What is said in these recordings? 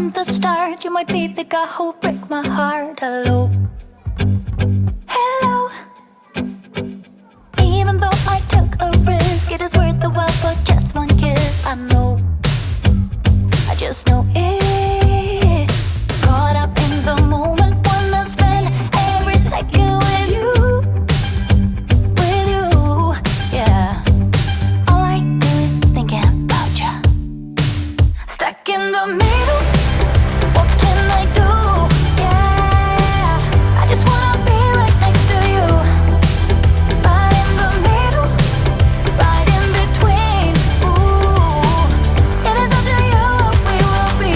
from the start. You might be the guy who'll break my heart. Hello, hello. Even though I took a risk, it is worth the while for just one kiss. I know, I just know it. Caught up in the moment, wanna spend every second with you, yeah. All I do is thinking about you. Stuck in the middle, what can I do? Yeah, I just wanna be right next to you. Right in the middle, right in between. Ooh, it is up to you what we will be.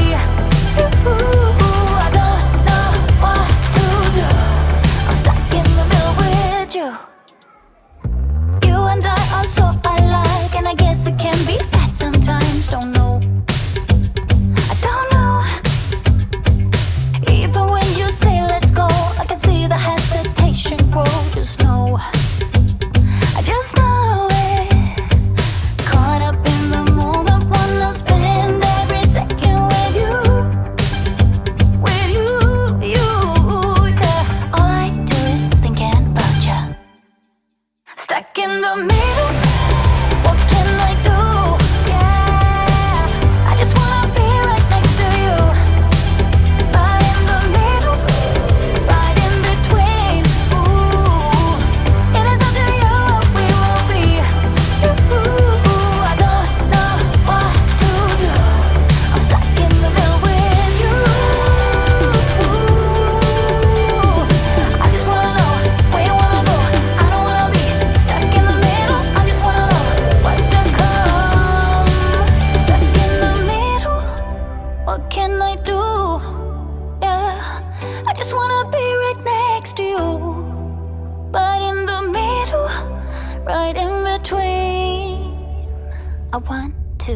Ooh, I don't know what to do. I'm stuck in the middle with you. You and I are so alike, and I guess it can be bad sometimes. Don't know, I don't know. Even when you say let's go, I can see the hesitation grow. Just know, I just know it. Caught up in the moment, wanna spend every second with you, yeah. All I do is thinking about you. Stuck in the middle, what can I do? Yeah, I just wanna be right next to you. Right in the middle, right in between. Ooh, it is up to you what we will be. Ooh, I don't know what to do. I'm stuck in the middle with you. I just wanna know where you wanna go. I don't wanna be stuck in the middle. I just wanna know what's to come. Stuck in the middle, what can I do? Yeah, I just wanna be right next to you. But in the middle, right in between, I want to